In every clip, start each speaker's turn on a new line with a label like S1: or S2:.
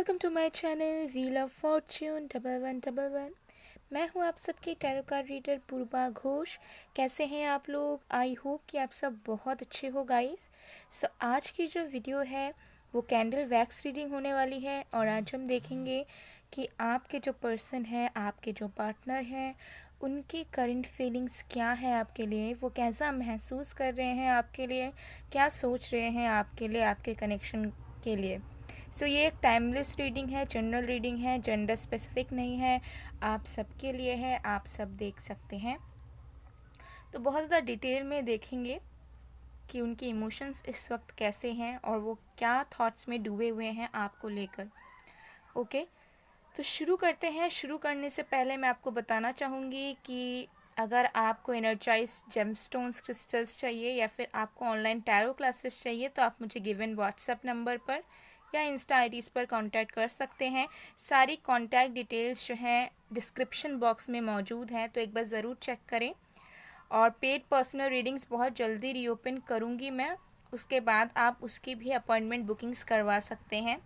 S1: Welcome to my channel wheel of fortune 1111। मैं हूं आप सबकी tarot card reader Purva Ghosh. कैसे हैं आप लोग? आई होप कि आप सब बहुत अच्छे हो गाइस। आज की जो वीडियो है वो कैंडल वैक्स रीडिंग होने वाली है और आज हम देखेंगे कि आपके जो पर्सन है, आपके जो पार्टनर हैं, उनकी करंट फीलिंग्स क्या है आपके लिए, वो कैसा महसूस कर रहे हैं आपके लिए, क्या सोच रहे हैं आपके लिए, आपके कनेक्शन के लिए। ये एक टाइमलेस रीडिंग है, जनरल रीडिंग है, जेंडर स्पेसिफिक नहीं है, आप सबके लिए है, आप सब देख सकते हैं। तो बहुत ज़्यादा डिटेल में देखेंगे कि उनके इमोशंस इस वक्त कैसे हैं और वो क्या थॉट्स में डूबे हुए हैं आपको लेकर। ओके, तो शुरू करते हैं। शुरू करने से पहले मैं आपको बताना चाहूँगी कि अगर आपको एनर्जाइज जेमस्टोन्स क्रिस्टल्स चाहिए या फिर आपको ऑनलाइन टैरो क्लासेस चाहिए तो आप मुझे गिवन व्हाट्सएप नंबर पर या इंस्टा आईडीज़ पर कांटेक्ट कर सकते हैं। सारी कांटेक्ट डिटेल्स जो हैं डिस्क्रिप्शन बॉक्स में मौजूद हैं, तो एक बार ज़रूर चेक करें। और पेड पर्सनल रीडिंग्स बहुत जल्दी रीओपन करूँगी मैं, उसके बाद आप उसकी भी अपॉइंटमेंट बुकिंग्स करवा सकते हैं।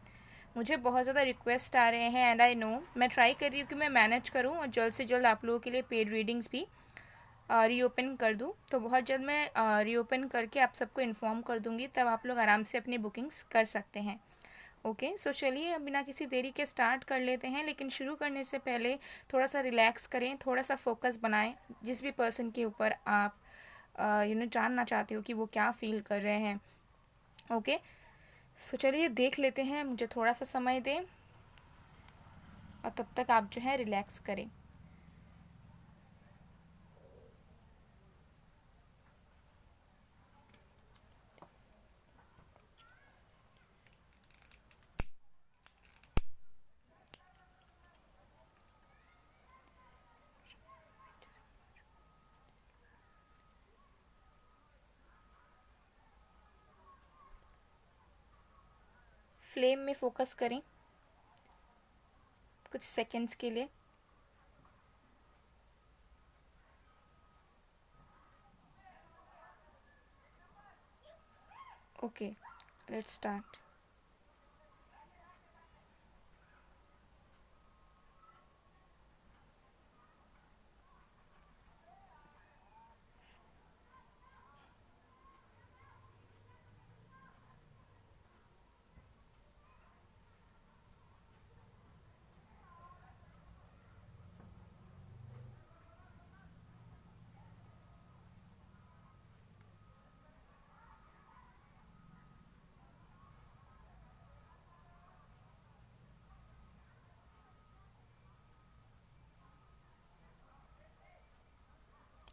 S1: मुझे बहुत ज़्यादा रिक्वेस्ट आ रहे हैं एंड आई नो, मैं ट्राई कर रही हूँ कि मैं मैनेज करूँ और जल्द से जल्द आप लोगों के लिए पेड रीडिंग्स भी रीओपन कर दूँ। तो बहुत जल्द मैं रीओपन करके आप सबको इन्फॉर्म कर दूँगी, तब आप लोग आराम से अपनी बुकिंग्स कर सकते हैं। ओके, सो चलिए अब बिना किसी देरी के स्टार्ट कर लेते हैं। लेकिन शुरू करने से पहले थोड़ा सा रिलैक्स करें, थोड़ा सा फोकस बनाएं जिस भी पर्सन के ऊपर आप जानना चाहते हो कि वो क्या फील कर रहे हैं। ओके, सो चलिए देख लेते हैं। मुझे थोड़ा सा समय दें और तब तक आप जो है रिलैक्स करें। फ्लेम में फोकस करें कुछ सेकंड्स के लिए। Okay, let's start.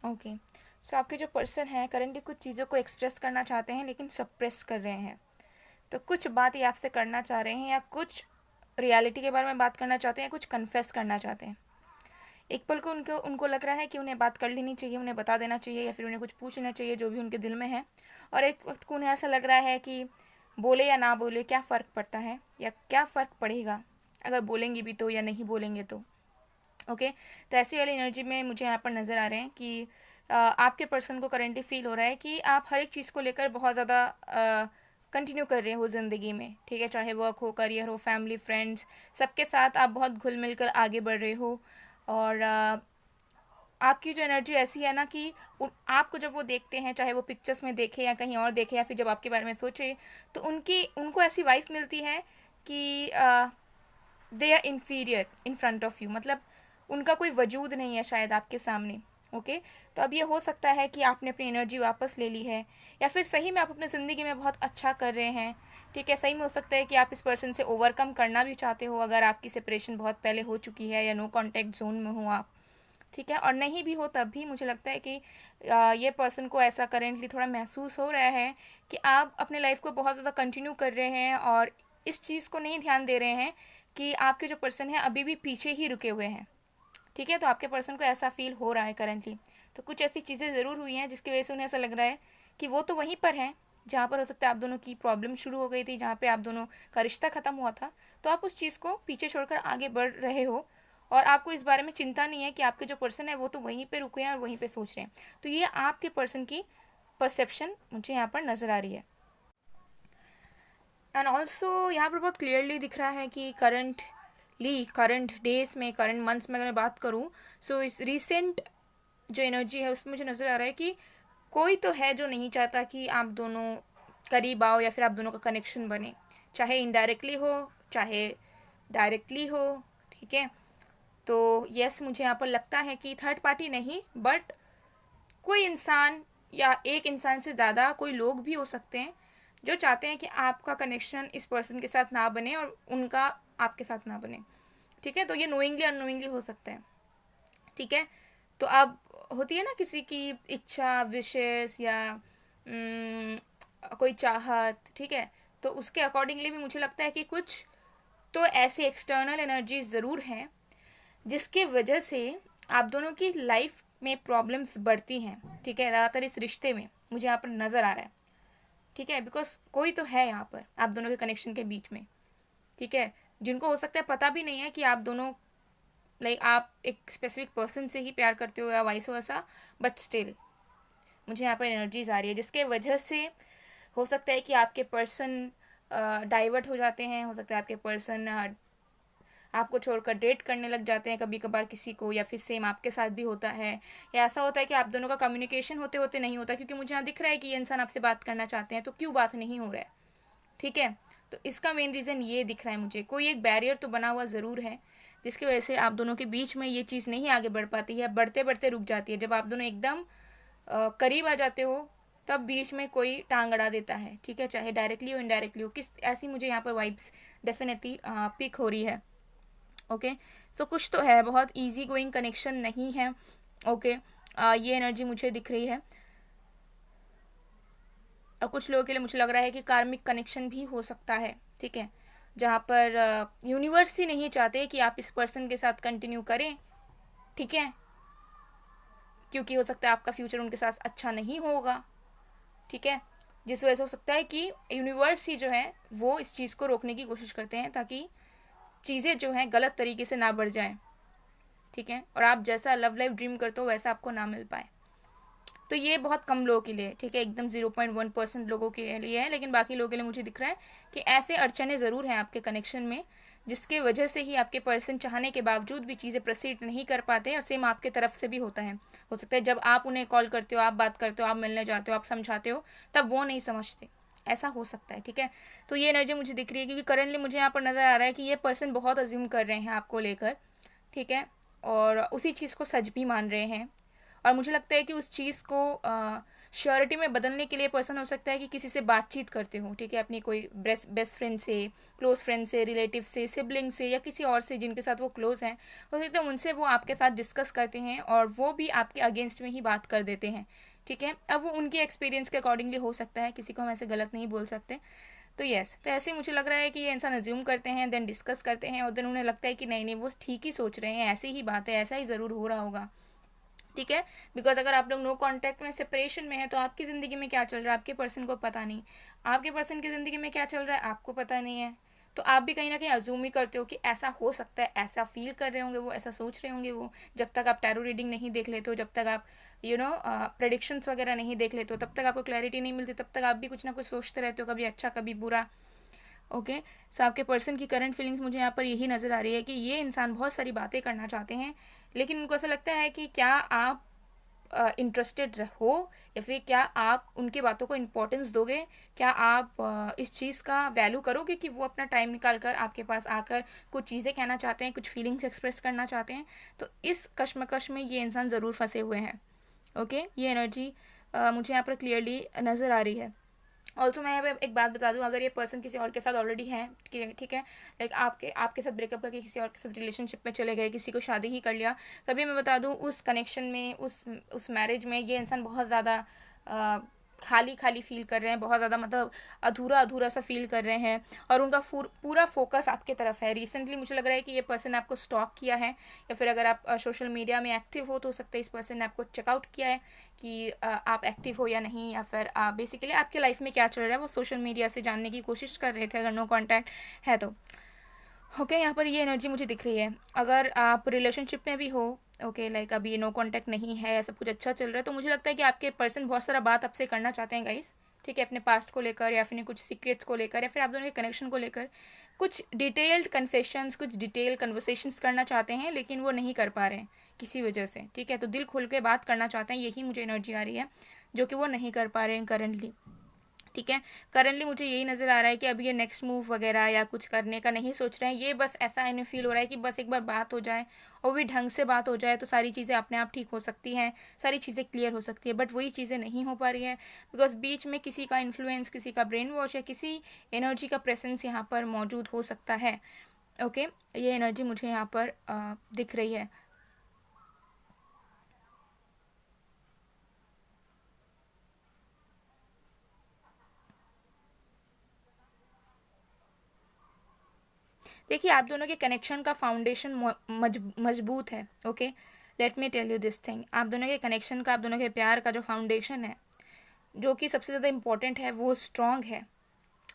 S1: ओके, सो आपके जो पर्सन है करंटली कुछ चीज़ों को एक्सप्रेस करना चाहते हैं लेकिन सप्रेस कर रहे हैं। तो कुछ बात ये आपसे करना चाह रहे हैं या कुछ रियलिटी के बारे में बात करना चाहते हैं, कुछ कन्फेस करना चाहते हैं। एक पल को उनको उनको लग रहा है कि उन्हें बात कर लेनी चाहिए, उन्हें बता देना चाहिए या फिर उन्हें कुछ पूछ लेना चाहिए जो भी उनके दिल में है। और एक वक्त को उन्हें ऐसा लग रहा है कि बोले या ना बोले क्या फ़र्क पड़ता है, या क्या फ़र्क पड़ेगा अगर बोलेंगे भी तो या नहीं बोलेंगे तो। ओके, तो ऐसी वाली एनर्जी में मुझे यहाँ पर नज़र आ रहे हैं कि आपके पर्सन को करेंटली फील हो रहा है कि आप हर एक चीज़ को लेकर बहुत ज़्यादा कंटिन्यू कर रहे हो ज़िंदगी में, ठीक है, चाहे वर्क हो, करियर हो, फैमिली, फ्रेंड्स, सबके साथ आप बहुत घुल मिल कर आगे बढ़ रहे हो। और आपकी जो एनर्जी ऐसी है ना कि आपको जब वो देखते हैं, चाहे वो पिक्चर्स में देखे या कहीं और देखे या फिर जब आपके बारे में सोचे, तो उनको ऐसी वाइफ मिलती है कि they are inferior in front of you, मतलब उनका कोई वजूद नहीं है शायद आपके सामने। ओके, तो अब ये हो सकता है कि आपने अपनी एनर्जी वापस ले ली है या फिर सही में आप अपनी ज़िंदगी में बहुत अच्छा कर रहे हैं। ठीक है, सही में हो सकता है कि आप इस पर्सन से ओवरकम करना भी चाहते हो, अगर आपकी सेपरेशन बहुत पहले हो चुकी है या नो कॉन्टैक्ट जोन में हो आप। ठीक है, और नहीं भी हो तब भी मुझे लगता है कि ये पर्सन को ऐसा करेंटली थोड़ा महसूस हो रहा है कि आप अपने लाइफ को बहुत ज़्यादा कंटिन्यू कर रहे हैं और इस चीज़ को नहीं ध्यान दे रहे हैं कि आपके जो पर्सन है अभी भी पीछे ही रुके हुए हैं। ठीक है, तो आपके पर्सन को ऐसा फील हो रहा है करेंटली। तो कुछ ऐसी चीज़ें ज़रूर हुई हैं जिसकी वजह से उन्हें ऐसा लग रहा है कि वो तो वहीं पर हैं जहाँ पर हो सकता है आप दोनों की प्रॉब्लम शुरू हो गई थी, जहाँ पे आप दोनों का रिश्ता ख़त्म हुआ था। तो आप उस चीज़ को पीछे छोड़कर आगे बढ़ रहे हो और आपको इस बारे में चिंता नहीं है कि आपके जो पर्सन है वो तो वहीं पे रुके हैं और वहीं पे सोच रहे हैं। तो ये आपके पर्सन की परसेप्शन मुझे यहाँ पर नज़र आ रही है। एंड ऑल्सो यहाँ पर बहुत क्लियरली दिख रहा है कि करंट डेज में, करंट मंथ्स में अगर मैं बात करूँ, सो इस रिसेंट जो एनर्जी है उसमें मुझे नज़र आ रहा है कि कोई तो है जो नहीं चाहता कि आप दोनों करीब आओ या फिर आप दोनों का कनेक्शन बने, चाहे इनडायरेक्टली हो चाहे डायरेक्टली हो, ठीक है। तो यस, मुझे यहाँ पर लगता है कि थर्ड पार्टी नहीं, बट कोई इंसान या एक इंसान से ज़्यादा कोई लोग भी हो सकते हैं जो चाहते हैं कि आपका कनेक्शन इस पर्सन के साथ ना बने और उनका आपके साथ ना बने, ठीक है। तो ये नोइंगली अननोइंगली हो सकता है, ठीक है। तो अब होती है ना किसी की इच्छा, विशेष या कोई चाहत, ठीक है। तो उसके अकॉर्डिंगली भी मुझे लगता है कि कुछ तो ऐसी एक्सटर्नल एनर्जी ज़रूर हैं जिसके वजह से आप दोनों की लाइफ में प्रॉब्लम्स बढ़ती हैं, ठीक है। ज़्यादातर इस रिश्ते में मुझे यहाँ पर नज़र आ रहा है, ठीक है, बिकॉज कोई तो है यहाँ पर आप दोनों के कनेक्शन के बीच में, ठीक है, जिनको हो सकता है पता भी नहीं है कि आप दोनों आप एक स्पेसिफिक पर्सन से ही प्यार करते हो या वाइस वर्सा, बट स्टिल मुझे यहाँ पर एनर्जीज आ रही है जिसके वजह से हो सकता है कि आपके पर्सन डाइवर्ट हो जाते हैं, हो सकता है आपके पर्सन आपको छोड़कर डेट करने लग जाते हैं कभी कभार किसी को, या फिर सेम आपके साथ भी होता है, या ऐसा होता है कि आप दोनों का कम्युनिकेशन होते होते नहीं होता, क्योंकि मुझे यहाँ दिख रहा है कि ये इंसान आपसे बात करना चाहते हैं तो क्यों बात नहीं हो रहा है, ठीक है। तो इसका मेन रीज़न ये दिख रहा है मुझे, कोई एक बैरियर तो बना हुआ ज़रूर है जिसकी वजह से आप दोनों के बीच में ये चीज़ नहीं आगे बढ़ पाती है, बढ़ते बढ़ते रुक जाती है। जब आप दोनों एकदम करीब आ जाते हो तब बीच में कोई टांग अड़ा देता है, ठीक है, चाहे डायरेक्टली हो इनडायरेक्टली हो, किस ऐसी मुझे यहाँ पर वाइब्स डेफिनेटली पिक हो रही है, ओके। सो कुछ तो है, बहुत इजी गोइंग कनेक्शन नहीं है, ओके। ये एनर्जी मुझे दिख रही है। और कुछ लोगों के लिए मुझे लग रहा है कि कार्मिक कनेक्शन भी हो सकता है, ठीक है, जहाँ पर यूनिवर्स ही नहीं चाहते कि आप इस पर्सन के साथ कंटिन्यू करें, ठीक है, क्योंकि हो सकता है आपका फ्यूचर उनके साथ अच्छा नहीं होगा, ठीक है, जिस वजह से हो सकता है कि यूनिवर्स ही जो है वो इस चीज़ को रोकने की कोशिश करते हैं ताकि चीज़ें जो हैं गलत तरीके से ना बढ़ जाएं, ठीक है, और आप जैसा लव लाइफ ड्रीम करते हो वैसा आपको ना मिल पाए। तो ये बहुत कम लोगों के लिए, ठीक है, एकदम 0.1% लोगों के लिए है, लेकिन बाकी लोगों के लिए मुझे दिख रहा है कि ऐसे अड़चने ज़रूर हैं आपके कनेक्शन में जिसके वजह से ही आपके पर्सन चाहने के बावजूद भी चीज़ें प्रोसीड नहीं कर पाते, और सेम आपके तरफ से भी होता है। हो सकता है जब आप उन्हें कॉल करते हो, आप बात करते हो, आप मिलने जाते हो, आप समझाते हो, तब वो नहीं समझते, ऐसा हो सकता है, ठीक है। तो ये एनर्जी मुझे दिख रही है क्योंकि करंटली मुझे यहाँ पर नज़र आ रहा है कि ये पर्सन बहुत अज्यूम कर रहे हैं आपको लेकर, ठीक है, और उसी चीज़ को सच भी मान रहे हैं। और मुझे लगता है कि उस चीज़ को श्योरिटी में बदलने के लिए पर्सन हो सकता है कि किसी से बातचीत करते हो, ठीक है, अपनी कोई बेस्ट फ्रेंड से, क्लोज फ्रेंड से, रिलेटिव से, सिबलिंग से, या किसी और से जिनके साथ वो क्लोज हैं, हो सकता है उनसे वो आपके साथ डिस्कस करते हैं और वो भी आपके अगेंस्ट में ही बात कर देते हैं, ठीक है। अब वो उनके एक्सपीरियंस के अकॉर्डिंगली हो सकता है, किसी को हम ऐसे गलत नहीं बोल सकते। तो यस, तो ऐसे मुझे लग रहा है कि ये इंसान अज्यूम करते हैं, देन डिस्कस करते हैं, और देन उन्हें लगता है कि नहीं नहीं वो ठीक ही सोच रहे हैं, ऐसी ही बात है, ऐसा ही ज़रूर हो रहा होगा, ठीक है। बिकॉज अगर आप लोग नो कांटेक्ट में, सेपरेशन में है, तो आपकी ज़िंदगी में क्या चल रहा है आपके पर्सन को पता नहीं, आपके पर्सन की ज़िंदगी में क्या चल रहा है आपको पता नहीं है। तो आप भी कहीं ना कहीं अज्यूम ही करते हो कि ऐसा हो सकता है, ऐसा फील कर रहे होंगे वो, ऐसा सोच रहे होंगे वो। जब तक आप टैरो रीडिंग नहीं देख लेते हो, जब तक आप प्रेडिक्शंस वगैरह नहीं देख लेते हो, तब तक आपको क्लैरिटी नहीं मिलती, तब तक आप भी कुछ ना कुछ सोचते रहते हो, कभी अच्छा कभी बुरा, ओके। सो आपके पर्सन की करंट फीलिंग्स मुझे यहाँ पर यही नज़र आ रही है कि ये इंसान बहुत सारी बातें करना चाहते हैं, लेकिन उनको ऐसा लगता है कि क्या आप इंटरेस्टेड हो, या फिर क्या आप उनकी बातों को इम्पोर्टेंस दोगे, क्या आप इस चीज़ का वैल्यू करोगे कि वो अपना टाइम निकाल कर आपके पास आकर कुछ चीज़ें कहना चाहते हैं, कुछ फीलिंग्स एक्सप्रेस करना चाहते हैं। तो इस कश्मकश में ये इंसान ज़रूर फंसे हुए हैं, ओके। ये एनर्जी मुझे यहाँ पर क्लियरली नज़र आ रही है। ऑल्सो मैं यहाँ पे एक बात बता दूँ, अगर ये पर्सन किसी और के साथ ऑलरेडी है, ठीक है, लाइक आपके साथ ब्रेकअप करके किसी और के साथ रिलेशनशिप में चले गए, किसी को शादी ही कर लिया, तभी मैं बता दूँ उस कनेक्शन में, उस मैरिज में ये इंसान बहुत ज़्यादा खाली खाली फील कर रहे हैं, बहुत ज़्यादा मतलब अधूरा अधूरा सा फील कर रहे हैं, और उनका पूरा फोकस आपके तरफ है। रिसेंटली मुझे लग रहा है कि ये पर्सन आपको स्टॉक किया है, या फिर अगर आप सोशल मीडिया में एक्टिव हो सकता है इस पर्सन ने आपको चेकआउट किया है कि आप एक्टिव हो या नहीं, या फिर बेसिकली आपके लाइफ में क्या चल रहा है वो सोशल मीडिया से जानने की कोशिश कर रहे थे, अगर नो कॉन्टैक्ट है तो, ओके। यहाँ पर ये एनर्जी मुझे दिख रही है। अगर आप रिलेशनशिप में भी हो, ओके, लाइक अभी नो कांटेक्ट नहीं है, सब कुछ अच्छा चल रहा है, तो मुझे लगता है कि आपके पर्सन बहुत सारा बात आपसे करना चाहते हैं गाइस, ठीक है, अपने पास्ट को लेकर या फिर कुछ सीक्रेट्स को लेकर या फिर आप दोनों के कनेक्शन को लेकर कुछ डिटेल्ड कन्फेशंस, कुछ डिटेल कन्वर्सेशंस करना चाहते हैं, लेकिन वो नहीं कर पा रहे हैं किसी वजह से। ठीक है, तो दिल खोल के बात करना चाहते हैं, यही मुझे एनर्जी आ रही है, जो कि वो नहीं कर पा रहे हैं करंटली। ठीक है, करंटली मुझे यही नज़र आ रहा है कि अभी ये नेक्स्ट मूव वगैरह या कुछ करने का नहीं सोच रहे हैं। ये बस ऐसा इन्हें फील हो रहा है कि बस एक बार बात हो जाए और भी ढंग से बात हो जाए तो सारी चीज़ें अपने आप ठीक हो सकती हैं, सारी चीज़ें क्लियर हो सकती है। बट वही चीज़ें नहीं हो पा रही है बिकॉज बीच में किसी का इन्फ्लुएंस, किसी का ब्रेन वॉश या किसी एनर्जी का प्रेजेंस यहाँ पर मौजूद हो सकता है। ओके, ये एनर्जी मुझे यहाँ पर दिख रही है। देखिए, आप दोनों के कनेक्शन का फाउंडेशन मजबूत है। Okay, let me tell you this thing, आप दोनों के कनेक्शन का, आप दोनों के प्यार का जो फाउंडेशन है, जो कि सबसे ज़्यादा इम्पोर्टेंट है, वो स्ट्रांग है।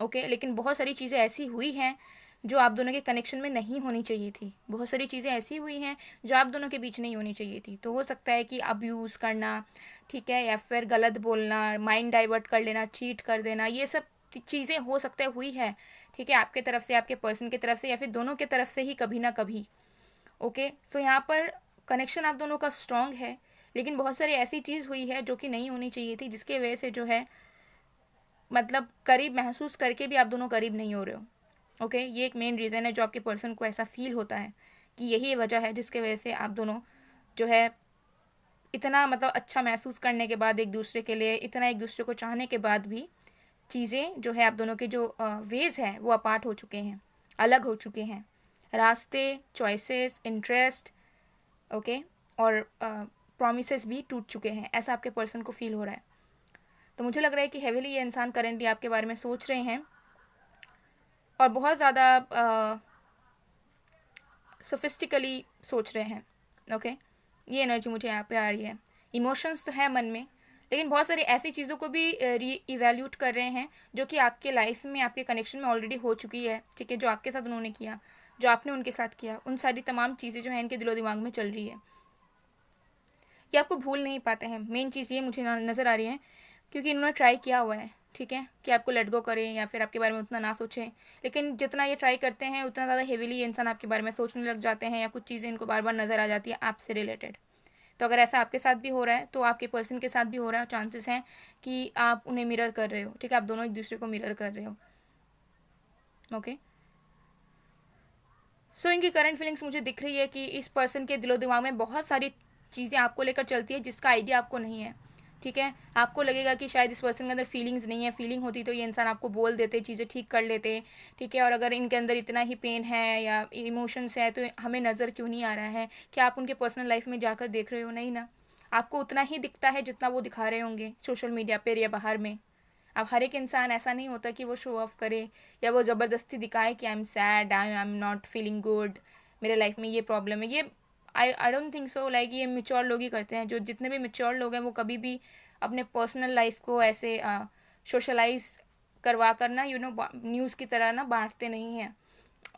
S1: ओके, लेकिन बहुत सारी चीज़ें ऐसी हुई हैं जो आप दोनों के कनेक्शन में नहीं होनी चाहिए थी। बहुत सारी चीज़ें ऐसी हुई हैं जो आप दोनों के बीच नहीं होनी चाहिए थी। तो हो सकता है कि अब्यूज़ करना, ठीक है, या फिर गलत बोलना, माइंड डाइवर्ट कर लेना, चीट कर देना, ये सब चीज़ें हो सकता है हुई है। ठीक है, आपके तरफ से, आपके पर्सन की तरफ से, या फिर दोनों की तरफ से ही कभी ना कभी। ओके, सो यहाँ पर कनेक्शन आप दोनों का स्ट्रांग है, लेकिन बहुत सारी ऐसी चीज़ हुई है जो कि नहीं होनी चाहिए थी, जिसके वजह से जो है मतलब करीब महसूस करके भी आप दोनों करीब नहीं हो रहे हो। ओके, ये एक मेन रीज़न है जो आपके पर्सन को ऐसा फील होता है कि यही वजह है जिसके वजह से आप दोनों जो है इतना मतलब अच्छा महसूस करने के बाद एक दूसरे के लिए, इतना एक दूसरे को चाहने के बाद भी चीज़ें जो है आप दोनों के जो वेज हैं वो अपार्ट हो चुके हैं, अलग हो चुके हैं। रास्ते, चॉइसेस, इंटरेस्ट, ओके, और प्रॉमिसेस भी टूट चुके हैं, ऐसा आपके पर्सन को फील हो रहा है। तो मुझे लग रहा है कि हेविली ये इंसान करेंटली आपके बारे में सोच रहे हैं और बहुत ज़्यादा सोफिस्टिकली सोच रहे हैं। ओके, ये एनर्जी मुझे यहाँ पे आ रही है। इमोशंस तो है मन में, लेकिन बहुत सारी ऐसी चीज़ों को भी री इवेल्यूट कर रहे हैं जो कि आपके लाइफ में, आपके कनेक्शन में ऑलरेडी हो चुकी है। ठीक है, जो आपके साथ उन्होंने किया, जो आपने उनके साथ किया, उन सारी तमाम चीज़ें जो है इनके दिलो दिमाग में चल रही है। ये आपको भूल नहीं पाते हैं, मेन चीज़ ये मुझे नज़र आ रही है, क्योंकि इन्होंने ट्राई किया हुआ है। ठीक है, कि आपको लेट गो करें या फिर आपके बारे में उतना ना सोचें, लेकिन जितना ये ट्राई करते हैं उतना ज़्यादा हेविली ये इंसान आपके बारे में सोचने लग जाते हैं, या कुछ चीज़ें इनको बार बार नज़र आ जाती है आपसे रिलेटेड। तो अगर ऐसा आपके साथ भी हो रहा है तो आपके पर्सन के साथ भी हो रहा है, चांसेस हैं कि आप उन्हें मिरर कर रहे हो। ठीक है, आप दोनों एक दूसरे को मिरर कर रहे हो। ओके, सो इनकी करंट फीलिंग्स मुझे दिख रही है कि इस पर्सन के दिलो दिमाग में बहुत सारी चीज़ें आपको लेकर चलती है जिसका आइडिया आपको नहीं है। ठीक है, आपको लगेगा कि शायद इस पर्सन के अंदर फीलिंग्स नहीं है, फीलिंग होती तो ये इंसान आपको बोल देते, चीज़ें ठीक कर लेते। ठीक है, और अगर इनके अंदर इतना ही पेन है या इमोशंस है तो हमें नज़र क्यों नहीं आ रहा है? क्या आप उनके पर्सनल लाइफ में जाकर देख रहे हो? नहीं ना, आपको उतना ही दिखता है जितना वो दिखा रहे होंगे सोशल मीडिया पर या बाहर में। अब हर एक इंसान ऐसा नहीं होता कि वो शो ऑफ करे या वो ज़बरदस्ती दिखाए कि I am sad, I am not feeling good, मेरे लाइफ में ये प्रॉब्लम है। ये I don't think so, like ये मेच्योर लोग ही करते हैं। जो जितने भी मेच्योर लोग हैं वो कभी भी अपने पर्सनल लाइफ को ऐसे सोशलाइज करवा कर ना न्यूज़ की तरह ना बांटते नहीं हैं।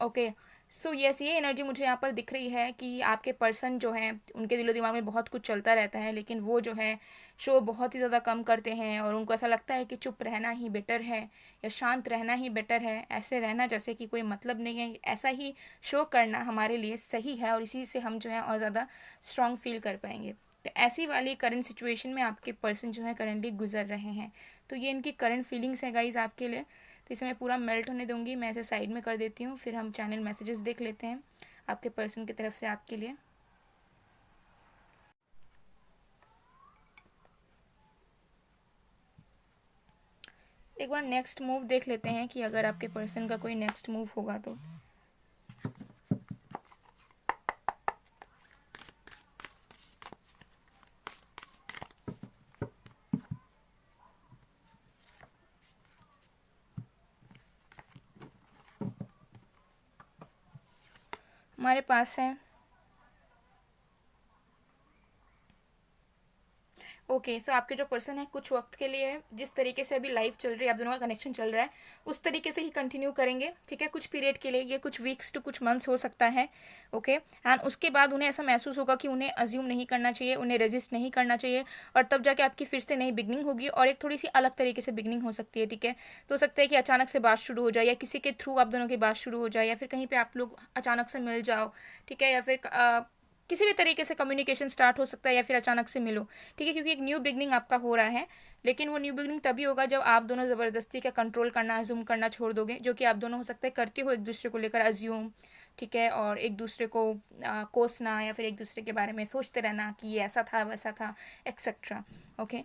S1: ओके, सो यस, ये एनर्जी मुझे यहाँ पर दिख रही है कि आपके पर्सन जो हैं उनके दिलो दिमाग में बहुत कुछ चलता रहता है, लेकिन वो जो है शो बहुत ही ज़्यादा कम करते हैं और उनको ऐसा लगता है कि चुप रहना ही बेटर है या शांत रहना ही बेटर है, ऐसे रहना जैसे कि कोई मतलब नहीं है, ऐसा ही शो करना हमारे लिए सही है और इसी से हम जो है और ज़्यादा स्ट्रॉन्ग फील कर पाएंगे। तो ऐसी वाली करंट सिचुएशन में आपके पर्सन जो है करंटली गुजर रहे हैं। तो ये इनकी करंट फीलिंग्स हैं गाइज आपके लिए। तो इसे मैं पूरा मेल्ट होने दूंगी, मैं इसे साइड में कर देती हूँ, फिर हम चैनल मैसेजेस देख लेते हैं आपके पर्सन की तरफ से आपके लिए। एक बार नेक्स्ट मूव देख लेते हैं कि अगर आपके पर्सन का कोई नेक्स्ट मूव होगा तो। हमारे पास है ओके, सो आपके जो पर्सन है कुछ वक्त के लिए जिस तरीके से अभी लाइफ चल रही है, आप दोनों का कनेक्शन चल रहा है, उस तरीके से ही कंटिन्यू करेंगे, ठीक है, कुछ पीरियड के लिए, ये कुछ वीक्स टू कुछ मंथ्स हो सकता है, ओके। एंड उसके बाद उन्हें ऐसा महसूस होगा कि उन्हें अज्यूम नहीं करना चाहिए, उन्हें रेजिस्ट नहीं करना चाहिए, और तब जाके आपकी फिर से नई बिगनिंग होगी, और एक थोड़ी सी अलग तरीके से बिगनिंग हो सकती है, ठीक है। तो हो सकता है कि अचानक से बात शुरू हो जाए, या किसी के थ्रू आप दोनों की बात शुरू हो जाए, या फिर कहीं पे आप लोग अचानक से मिल जाओ, ठीक है, या फिर किसी भी तरीके से कम्युनिकेशन स्टार्ट हो सकता है, या फिर अचानक से मिलो, ठीक है, क्योंकि एक न्यू बिगनिंग आपका हो रहा है। लेकिन वो न्यू बिगनिंग तभी होगा जब आप दोनों ज़बरदस्ती का कंट्रोल करना, अज्यूम करना छोड़ दोगे, जो कि आप दोनों हो सकता है करते हो एक दूसरे को लेकर अज्यूम, ठीक है, और एक दूसरे को कोसना, या फिर एक दूसरे के बारे में सोचते रहना कि ये ऐसा था वैसा था, एक्सेट्रा, ओके।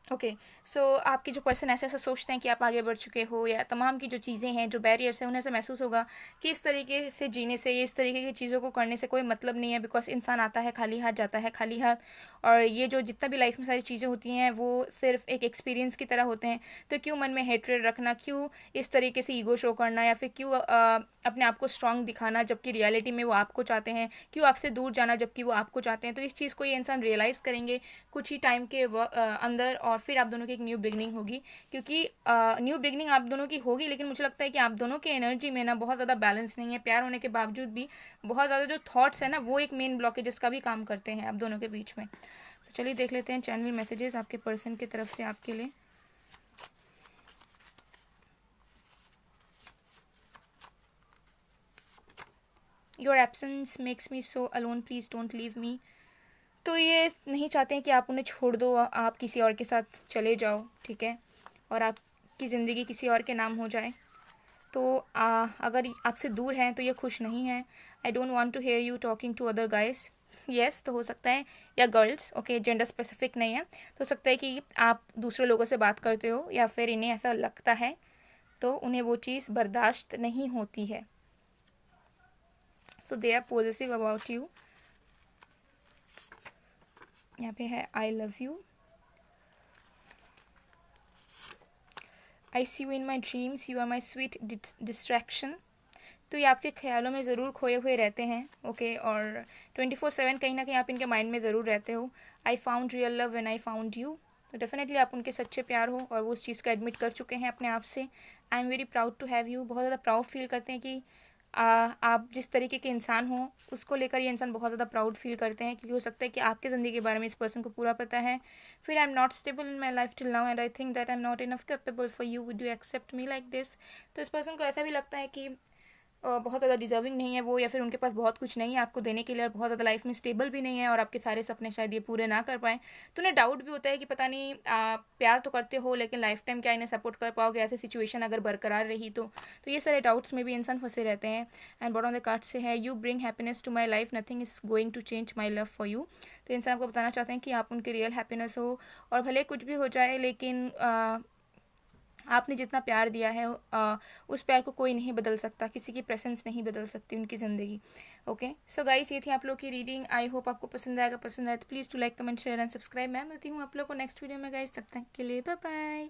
S1: ओके, सो आपके जो पर्सन ऐसा ऐसा सोचते हैं कि आप आगे बढ़ चुके हो, या तमाम की जो चीज़ें हैं, जो बैरियर्स हैं, उन्हें ऐसा महसूस होगा कि इस तरीके से जीने से, इस तरीके की चीज़ों को करने से कोई मतलब नहीं है, बिकॉज इंसान आता है खाली हाथ, जाता है खाली हाथ, और ये जो जितना भी लाइफ में सारी चीज़ें होती हैं वो सिर्फ एक एक्सपीरियंस की तरह होते हैं। तो क्यों मन में हेट्रेड रखना, क्यों इस तरीके से ईगो शो करना, या फिर क्यों अपने आप को स्ट्रांग दिखाना जबकि रियलिटी में वो आपको चाहते हैं, क्यों आपसे दूर जाना जबकि वो आपको चाहते हैं। तो इस चीज़ को ये इंसान रियलाइज़ करेंगे कुछ ही टाइम के अंदर, और फिर आप दोनों की एक न्यू बिगनिंग होगी, क्योंकि न्यू बिगनिंग आप दोनों की होगी, लेकिन मुझे लगता है कि आप दोनों के एनर्जी में ना बहुत ज़्यादा बैलेंस नहीं है, प्यार होने के बावजूद भी बहुत ज़्यादा जो थॉट्स है ना, वो एक मेन ब्लॉकेजेस का भी काम करते हैं आप दोनों के बीच में। तो चलिए देख लेते हैं चैनल मैसेजेस आपके पर्सन की तरफ से आपके लिए। Your absence makes me so alone, please don't leave me. तो ये नहीं चाहते हैं कि आप उन्हें छोड़ दो, आप किसी और के साथ चले जाओ, ठीक है, और आपकी ज़िंदगी किसी और के नाम हो जाए। तो अगर आपसे दूर हैं तो ये खुश नहीं है। I don't want to hear you talking to other guys. Yes, तो हो सकता है, या गर्ल्स, ओके, जेंडर स्पेसिफिक नहीं है, तो हो सकता है कि आप दूसरे लोगों से बात करते हो, या फिर इन्हें ऐसा लगता है, तो उन्हें वो चीज़ बर्दाश्त नहीं होती है। So they are positive about you. यहाँ पे है I love you, I see you in my dreams, you are my sweet distraction. तो ये आपके ख्यालों में ज़रूर खोए हुए रहते हैं, ओके, और 24/7 कहीं ना कहीं आप इनके माइंड में ज़रूर रहते हो। I found real love when I found you. तो डेफिनेटली आप उनके सच्चे प्यार हो, और वो उस चीज़ को एडमिट कर चुके हैं अपने आप से। I am very proud to have you, बहुत ज़्यादा प्राउड फील करते हैं कि आप जिस तरीके के इंसान हो उसको लेकर ये इंसान बहुत ज़्यादा प्राउड फील करते हैं, क्योंकि हो सकता है कि आपकी ज़िंदगी के बारे में इस पर्सन को पूरा पता है। फिर I am not stable in my life till now, and I think that I am not enough capable for you, would you accept me like this. तो इस पर्सन को ऐसा भी लगता है कि बहुत ज़्यादा डिजर्विंग नहीं है वो, या फिर उनके पास बहुत कुछ नहीं है आपको देने के लिए, और बहुत ज़्यादा लाइफ में स्टेबल भी नहीं है, और आपके सारे सपने शायद ये पूरे ना कर पाएँ। तो उन्हें डाउट भी होता है कि पता नहीं प्यार तो करते हो, लेकिन लाइफ टाइम क्या इन्हें सपोर्ट कर पाओगे ऐसी सिचुएशन अगर बरकरार रही तो ये सारे डाउट्स में भी इंसान फंसे रहते हैं। And bottom of the card से है you bring happiness to my life, nothing is going to change my love for you. तो इंसान आपको बताना चाहते हैं कि आप उनकी रियल हैप्पीनेस हो, और भले कुछ भी हो जाए, लेकिन आपने जितना प्यार दिया है उस प्यार को कोई नहीं बदल सकता, किसी की प्रेजेंस नहीं बदल सकती उनकी ज़िंदगी। ओके, सो गाइस, ये थी आप लोग की रीडिंग। आई होप आपको पसंद आएगा, पसंद आए तो please to like, comment, share and subscribe. मैं मिलती हूँ आप लोग को नेक्स्ट वीडियो में गाइस, तब तक के लिए बाय बाय।